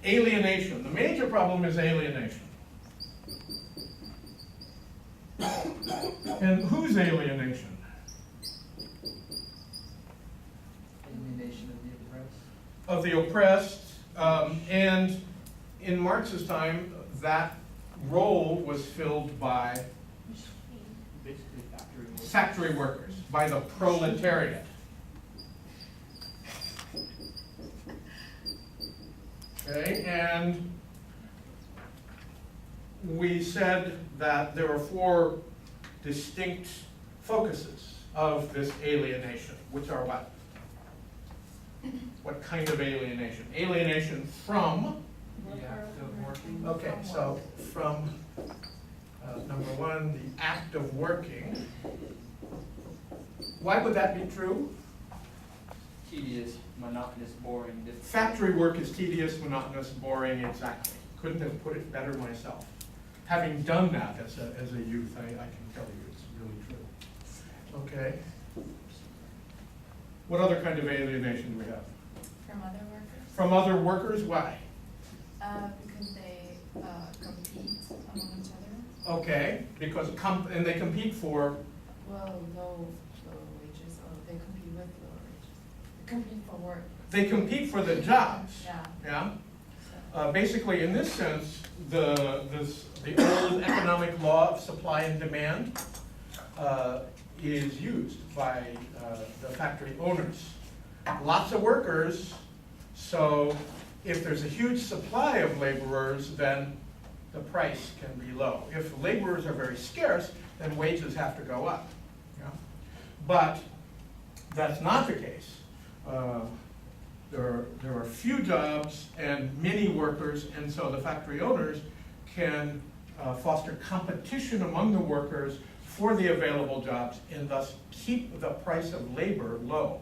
alienation. The major problem is alienation. And whose alienation? Alienation of the oppressed. Of the oppressed. And in Marx's time, that role was filled by Basically factory workers, by the proletariat. Okay, and we said that there are four distinct focuses of this alienation, which are what? What kind of alienation? Alienation from, the act of working. okay, so from number one, the act of working. Why would that be true? Tedious, monotonous, boring, difficult. Factory work is tedious, monotonous, boring, exactly. Couldn't have put it better myself. Having done that as a youth, I can tell you it's really true. Okay. What other kind of alienation do we have? From other workers? From other workers, why? Because they compete among each other. Okay, because and they compete for, Well, low wages, or they compete with lower wages. They compete for work. they compete for the jobs. Yeah. Yeah? So, Basically, in this sense, the old economic law of supply and demand is used by the factory owners. Lots of workers, so if there's a huge supply of laborers, then the price can be low. If laborers are very scarce, then wages have to go up. Yeah? But that's not the case. There are few jobs and many workers, and so the factory owners can foster competition among the workers for the available jobs and thus keep the price of labor low,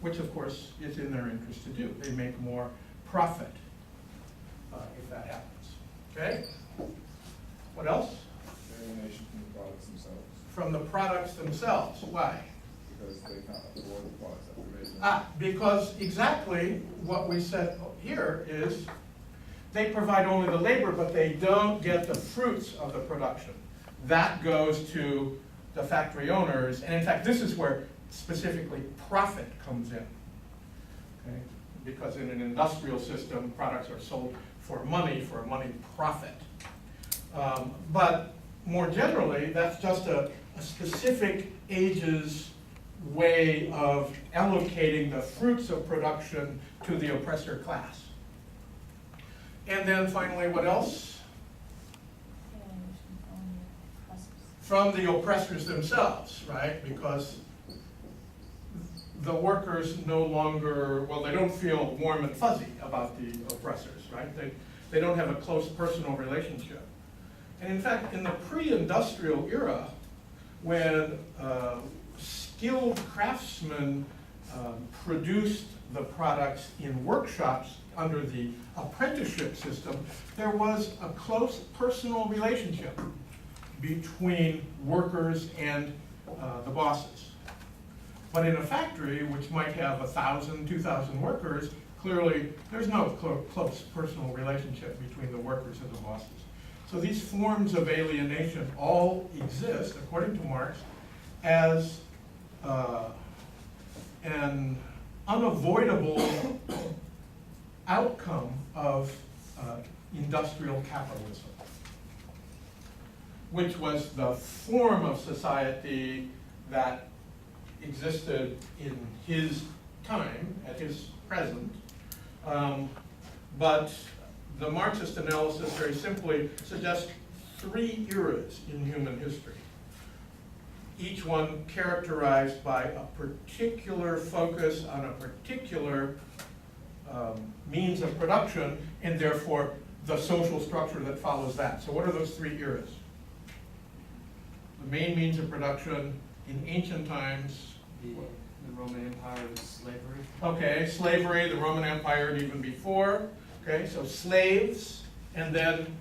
which of course is in their interest to do. They make more profit if that happens. Okay? What else? Alienation from the products themselves, From the products themselves. Why? because they can't afford the products that they're making. Because exactly what we said here is they provide only the labor, but they don't get the fruits of the production. That goes to the factory owners, and in fact, this is where specifically profit comes in. Okay? Because in an industrial system, products are sold for money profit. But more generally, that's just a specific age's way of allocating the fruits of production to the oppressor class. And then finally, what else? From the oppressors themselves, right? Because the workers no longer, well, they don't feel warm and fuzzy about the oppressors, right? They don't have a close personal relationship. And in fact, in the pre-industrial era, when skilled craftsmen produced the products in workshops under the apprenticeship system, there was a close personal relationship between workers and the bosses. But in a factory, which might have 1,000, 2,000 workers, clearly there's no close personal relationship between the workers and the bosses. So these forms of alienation all exist, according to Marx, as an unavoidable outcome of industrial capitalism, which was the form of society that existed in his time, at his present. But the Marxist analysis very simply suggests 3 eras in human history, each one characterized by a particular focus on a particular means of production, and therefore the social structure that follows that. So what are those 3 eras? The main means of production in ancient times. The Roman Empire was slavery. Okay, slavery, the Roman Empire, and even before. Okay, so slaves, and then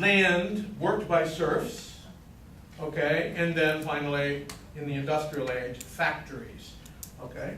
land worked by serfs. Okay, and then finally, in the industrial age, factories. Okay.